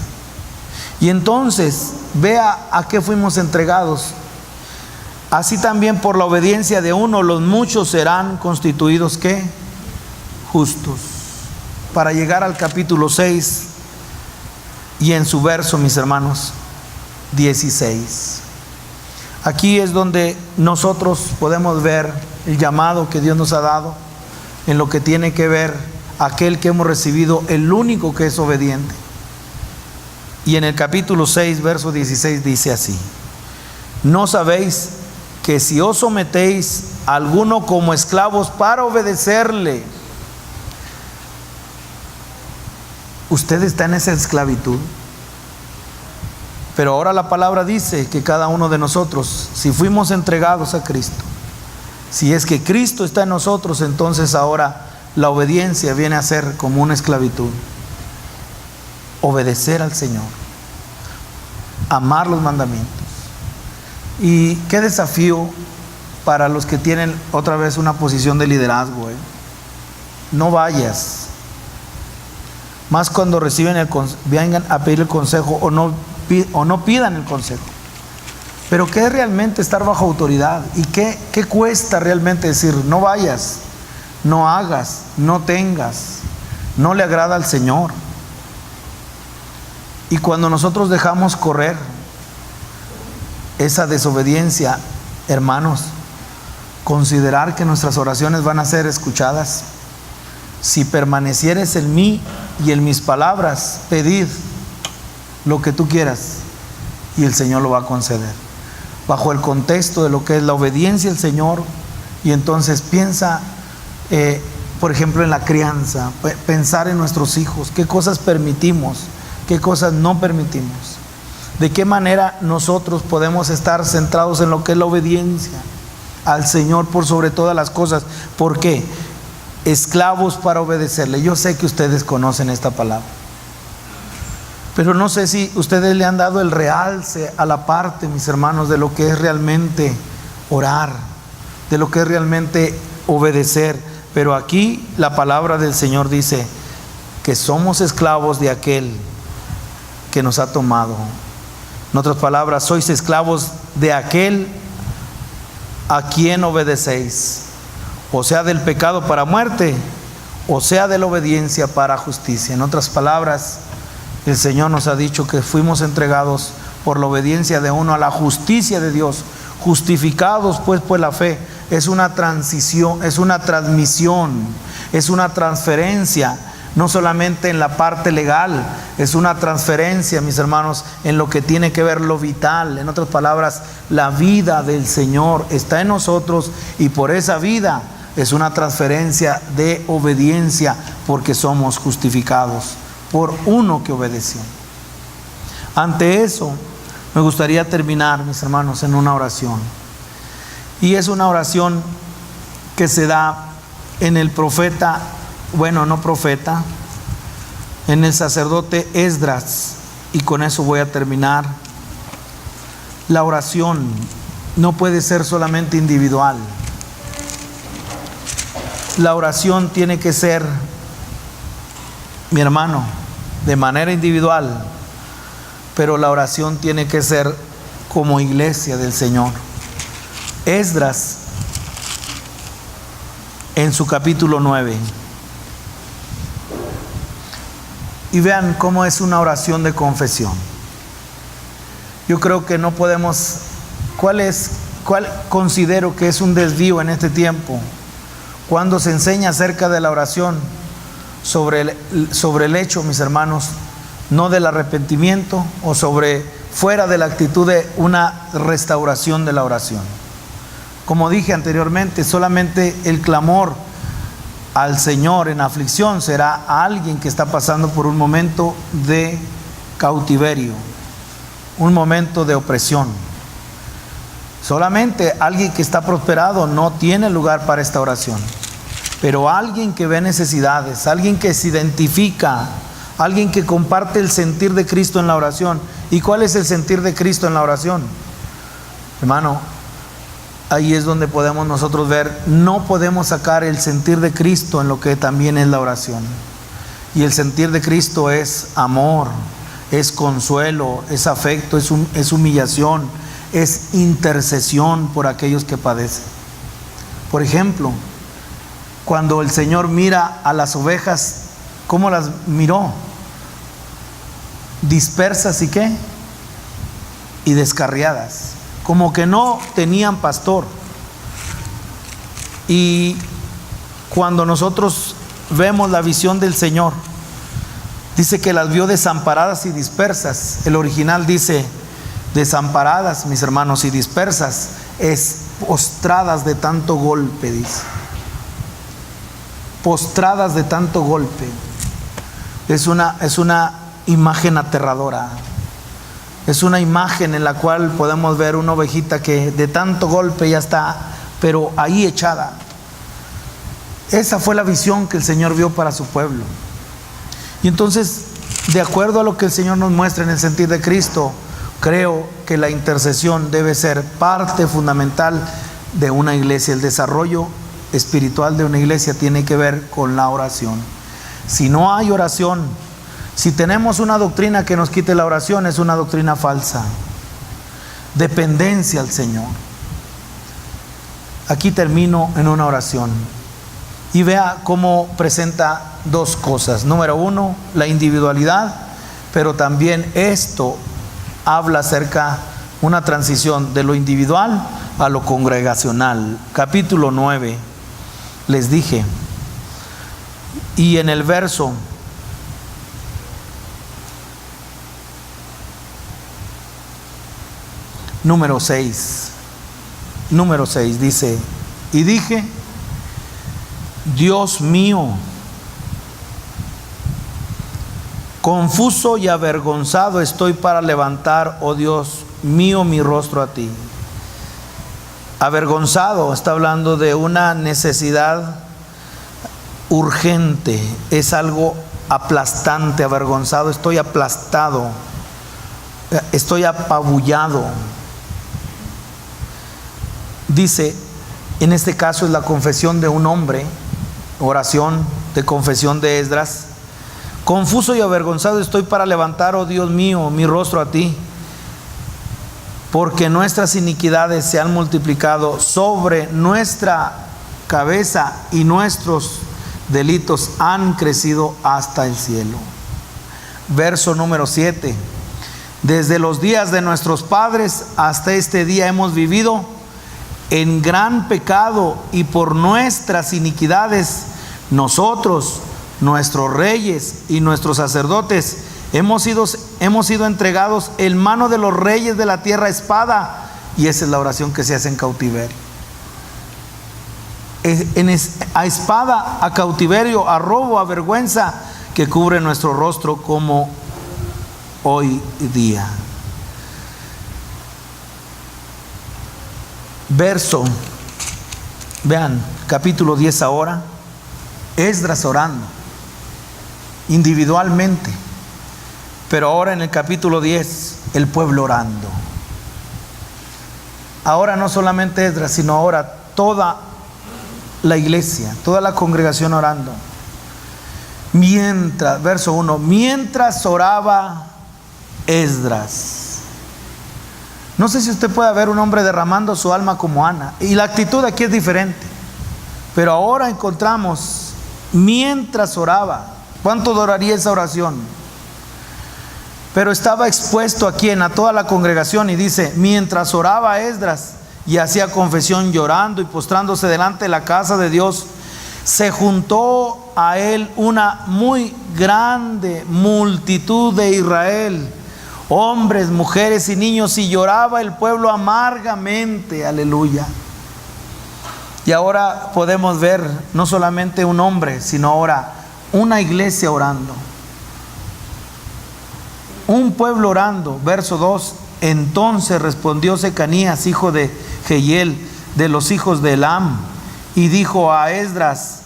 Y entonces vea a qué fuimos entregados. Así también por la obediencia de uno los muchos serán constituidos ¿qué? Justos. Para llegar al capítulo 6 y en su verso, mis hermanos, 16. Aquí es donde nosotros podemos ver el llamado que Dios nos ha dado en lo que tiene que ver aquel que hemos recibido, el único que es obediente. Y en el capítulo 6, verso 16 dice así: ¿no sabéis que si os sometéis a alguno como esclavos para obedecerle, usted está en esa esclavitud? Pero ahora la palabra dice que cada uno de nosotros, si fuimos entregados a Cristo, si es que Cristo está en nosotros, entonces ahora la obediencia viene a ser como una esclavitud. Obedecer al Señor, amar los mandamientos. Y qué desafío para los que tienen otra vez una posición de liderazgo. No vayas, más cuando reciben vengan a pedir el consejo o no pidan el consejo. Pero ¿qué es realmente estar bajo autoridad? ¿Y qué cuesta realmente decir, no vayas, no hagas, no tengas? No le agrada al Señor. Y cuando nosotros dejamos correr esa desobediencia, hermanos, considerar que nuestras oraciones van a ser escuchadas. Si permanecieres en mí y en mis palabras, pedid lo que tú quieras y el Señor lo va a conceder. Bajo el contexto de lo que es la obediencia al Señor. Y entonces piensa, por ejemplo, en la crianza, pensar en nuestros hijos, qué cosas permitimos, qué cosas no permitimos, de qué manera nosotros podemos estar centrados en lo que es la obediencia al Señor por sobre todas las cosas. ¿Por qué? Esclavos para obedecerle. Yo sé que ustedes conocen esta palabra, pero no sé si ustedes le han dado el realce a la parte, mis hermanos, de lo que es realmente orar, de lo que es realmente obedecer. Pero aquí la palabra del Señor dice que somos esclavos de aquel que nos ha tomado. En otras palabras, sois esclavos de aquel a quien obedecéis, o sea del pecado para muerte, o sea de la obediencia para justicia. En otras palabras, el Señor nos ha dicho que fuimos entregados por la obediencia de uno a la justicia de Dios, justificados pues por la fe. Es una transición, es una transmisión, es una transferencia, no solamente en la parte legal, es una transferencia, mis hermanos, en lo que tiene que ver lo vital. En otras palabras, la vida del Señor está en nosotros, y por esa vida es una transferencia de obediencia, porque somos justificados por uno que obedeció. Ante eso, me gustaría terminar, mis hermanos, en una oración. Y es una oración que se da en el profeta, bueno, no profeta, en el sacerdote Esdras. Y con eso voy a terminar. La oración no puede ser solamente individual. La oración tiene que ser, mi hermano, de manera individual, pero la oración tiene que ser como iglesia del Señor. Esdras, en su capítulo 9, y vean cómo es una oración de confesión. Yo creo que no podemos, ¿cuál considero que es un desvío en este tiempo? Cuando se enseña acerca de la oración sobre el hecho, mis hermanos, no del arrepentimiento, o fuera de la actitud de una restauración de la oración. Como dije anteriormente, solamente el clamor al Señor en aflicción será a alguien que está pasando por un momento de cautiverio, un momento de opresión. Solamente alguien que está prosperado no tiene lugar para esta oración. Pero alguien que ve necesidades, alguien que se identifica, alguien que comparte el sentir de Cristo en la oración. ¿Y cuál es el sentir de Cristo en la oración? Hermano, ahí es donde podemos nosotros ver, no podemos sacar el sentir de Cristo en lo que también es la oración. Y el sentir de Cristo es amor, es consuelo, es afecto, es humillación, es intercesión por aquellos que padecen. Por ejemplo, cuando el Señor mira a las ovejas, ¿cómo las miró? Dispersas y ¿qué? Y descarriadas, como que no tenían pastor. Y cuando nosotros vemos la visión del Señor, dice que las vio desamparadas y dispersas. El original dice desamparadas, mis hermanos, y dispersas, es postradas de tanto golpe, dice. Postradas de tanto golpe. Es una imagen aterradora. Es una imagen en la cual podemos ver una ovejita que de tanto golpe ya está, pero ahí echada. Esa fue la visión que el Señor vio para su pueblo. Y entonces, de acuerdo a lo que el Señor nos muestra en el sentir de Cristo, creo que la intercesión debe ser parte fundamental de una iglesia. El desarrollo espiritual de una iglesia tiene que ver con la oración. Si no hay oración, si tenemos una doctrina que nos quite la oración, es una doctrina falsa. dependencia al Señor. Aquí termino en una oración. Y vea cómo presenta dos cosas. Número uno, la individualidad, pero también esto habla acerca de una transición de lo individual a lo congregacional. Capítulo 9, les dije, y en el verso número 6 dice, y dije, Dios mío, confuso y avergonzado estoy para levantar, oh Dios mío, mi rostro a ti. Avergonzado, está hablando de una necesidad urgente, es algo aplastante. Avergonzado, estoy aplastado, estoy apabullado. Dice, en este caso es la confesión de un hombre, oración de confesión de Esdras. Confuso y avergonzado estoy para levantar, oh Dios mío, mi rostro a ti, porque nuestras iniquidades se han multiplicado sobre nuestra cabeza y nuestros delitos han crecido hasta el cielo. Verso número 7. Desde los días de nuestros padres hasta este día hemos vivido en gran pecado, y por nuestras iniquidades nosotros, nuestros reyes y nuestros sacerdotes hemos sido entregados en mano de los reyes de la tierra a espada. Y esa es la oración que se hace en cautiverio. A espada, a cautiverio, a robo, a vergüenza que cubre nuestro rostro como hoy día. Verso, vean, capítulo 10 ahora, Esdras orando individualmente, pero ahora en el capítulo 10, el pueblo orando. Ahora no solamente Esdras, sino ahora toda la iglesia, toda la congregación orando. Mientras, verso 1, mientras oraba Esdras. No sé si usted puede ver un hombre derramando su alma como Ana, y la actitud aquí es diferente, pero ahora encontramos mientras oraba. ¿Cuánto duraría esa oración? Pero estaba expuesto aquí a toda la congregación, y dice, mientras oraba Esdras y hacía confesión llorando y postrándose delante de la casa de Dios, se juntó a él una muy grande multitud de Israel, hombres, mujeres y niños, y lloraba el pueblo amargamente. Aleluya. Y ahora podemos ver no solamente un hombre, sino ahora una iglesia orando, un pueblo orando. Verso 2, entonces respondió Secanías, hijo de Jehiel, de los hijos de Elam, y dijo a Esdras,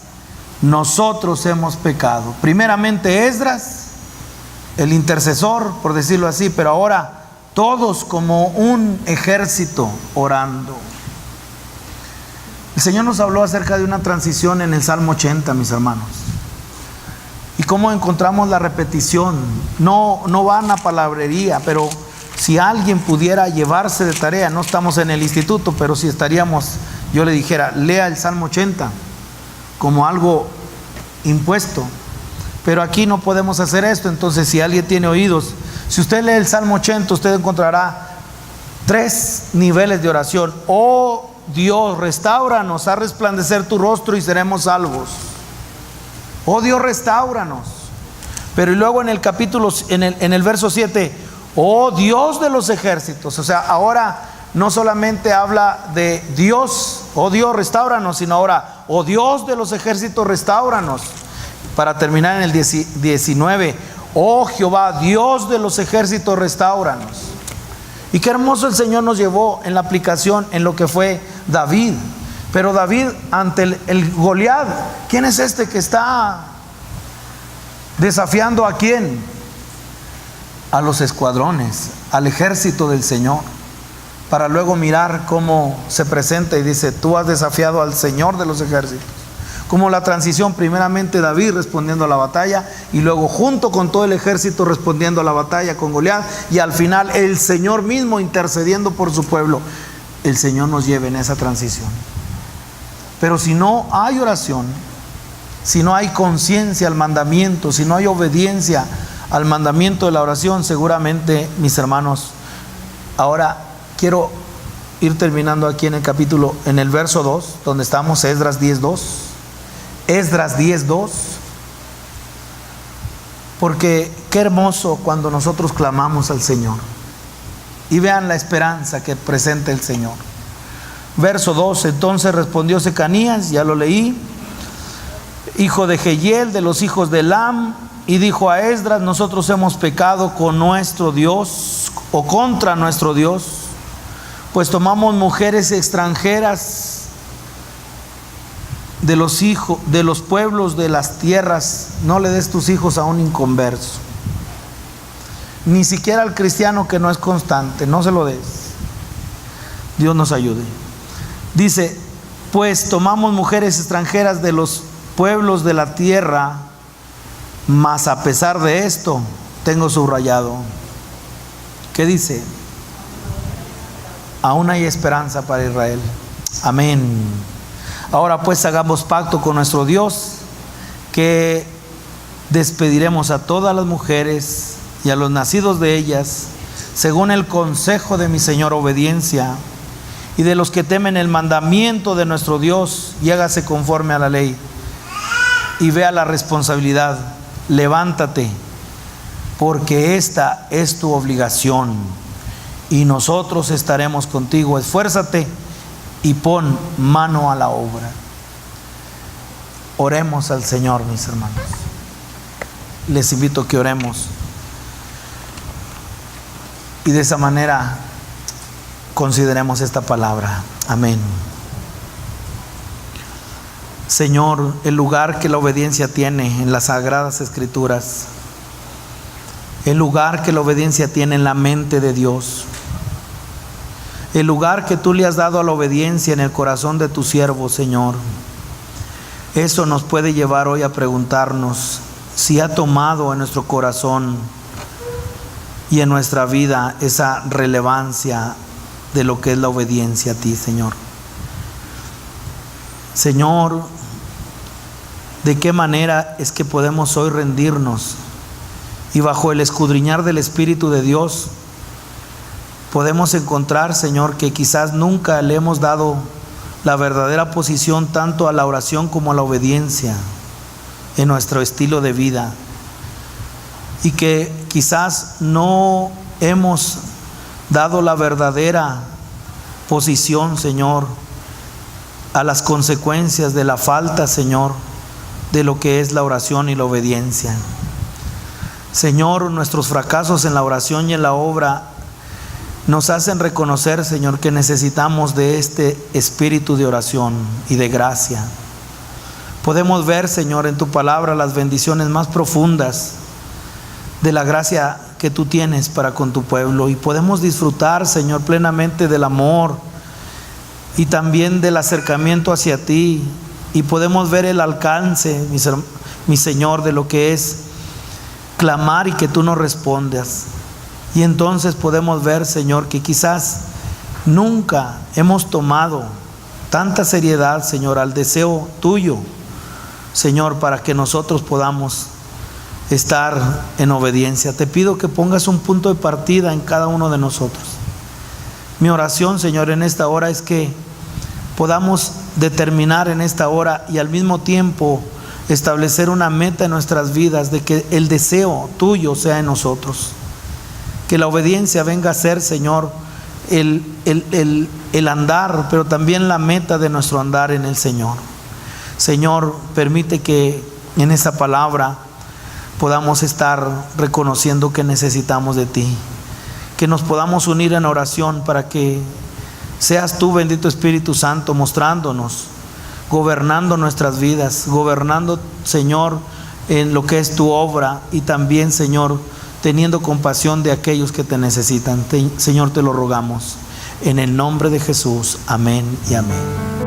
nosotros hemos pecado. Primeramente Esdras, el intercesor, por decirlo así, pero ahora todos como un ejército orando. El Señor nos habló acerca de una transición en el Salmo 80, mis hermanos, y cómo encontramos la repetición. No van a palabrería, pero si alguien pudiera llevarse de tarea, no estamos en el instituto, pero si estaríamos, yo le dijera, lea el Salmo 80 como algo impuesto. Pero aquí no podemos hacer esto. Entonces, si alguien tiene oídos, si usted lee el Salmo 80, usted encontrará 3 niveles de oración. Oh Dios, restáuranos, haz resplandecer tu rostro y seremos salvos. Oh Dios, restáuranos. Pero y luego en el capítulo, en el verso 7, oh Dios de los ejércitos. O sea, ahora no solamente habla de Dios, oh Dios, restáuranos, sino ahora, oh Dios de los ejércitos, restáuranos. Para terminar en el 19, oh Jehová, Dios de los ejércitos, restáuranos. Y qué hermoso el Señor nos llevó en la aplicación en lo que fue David. Pero David ante el Goliat, ¿quién es este que está desafiando a quién? A los escuadrones, al ejército del Señor. Para luego mirar cómo se presenta y dice, tú has desafiado al Señor de los ejércitos. Como la transición, primeramente David respondiendo a la batalla, y luego junto con todo el ejército respondiendo a la batalla con Goliat, y al final el Señor mismo intercediendo por su pueblo. El Señor nos lleve en esa transición. Pero si no hay oración, si no hay conciencia al mandamiento, si no hay obediencia al mandamiento de la oración, seguramente, mis hermanos, ahora quiero ir terminando aquí en el capítulo, en el verso 2, donde estamos, Esdras 10:2. Esdras 10:2. Porque qué hermoso cuando nosotros clamamos al Señor. Y vean la esperanza que presenta el Señor. Verso 2: entonces respondió Secanías, ya lo leí, hijo de Jehiel, de los hijos de Elam, y dijo a Esdras: nosotros hemos pecado con nuestro Dios, o contra nuestro Dios, pues tomamos mujeres extranjeras de los pueblos de las tierras. No le des tus hijos a un inconverso, ni siquiera al cristiano que no es constante, no se lo des. Dios nos ayude. Dice: pues tomamos mujeres extranjeras de los pueblos de la tierra, mas a pesar de esto, tengo subrayado, ¿qué dice? Aún hay esperanza para Israel. Amén. Ahora pues hagamos pacto con nuestro Dios, que despediremos a todas las mujeres y a los nacidos de ellas, según el consejo de mi Señor, obediencia, y de los que temen el mandamiento de nuestro Dios, y hágase conforme a la ley. Y vea la responsabilidad. Levántate, porque esta es tu obligación, y nosotros estaremos contigo. Esfuérzate y pon mano a la obra. Oremos al Señor, mis hermanos. Les invito a que oremos, y de esa manera consideremos esta palabra. Amén. Señor, el lugar que la obediencia tiene en las Sagradas Escrituras, el lugar que la obediencia tiene en la mente de Dios, el lugar que tú le has dado a la obediencia en el corazón de tu siervo, Señor, eso nos puede llevar hoy a preguntarnos si ha tomado en nuestro corazón y en nuestra vida esa relevancia de lo que es la obediencia a ti, Señor. Señor, ¿de qué manera es que podemos hoy rendirnos y bajo el escudriñar del Espíritu de Dios podemos encontrar, Señor, que quizás nunca le hemos dado la verdadera posición tanto a la oración como a la obediencia en nuestro estilo de vida, y que quizás no hemos dado la verdadera posición, Señor, a las consecuencias de la falta, Señor, de lo que es la oración y la obediencia. Señor, nuestros fracasos en la oración y en la obra nos hacen reconocer, Señor, que necesitamos de este espíritu de oración y de gracia. Podemos ver, Señor, en tu palabra las bendiciones más profundas de la gracia que tú tienes para con tu pueblo, y podemos disfrutar, Señor, plenamente del amor y también del acercamiento hacia ti, y podemos ver el alcance, mi Señor, de lo que es clamar y que tú nos respondas. Y entonces podemos ver, Señor, que quizás nunca hemos tomado tanta seriedad, Señor, al deseo tuyo, Señor, para que nosotros podamos estar en obediencia. Te pido que pongas un punto de partida en cada uno de nosotros. Mi oración, Señor, en esta hora es que podamos determinar en esta hora y al mismo tiempo establecer una meta en nuestras vidas de que el deseo tuyo sea en nosotros. Que la obediencia venga a ser, Señor, el andar, pero también la meta de nuestro andar en el Señor. Señor, permite que en esa palabra podamos estar reconociendo que necesitamos de ti, que nos podamos unir en oración para que seas tú, bendito Espíritu Santo, mostrándonos, gobernando nuestras vidas, gobernando, Señor, en lo que es tu obra, y también, Señor, teniendo compasión de aquellos que te necesitan. Señor, te lo rogamos en el nombre de Jesús. Amén y amén.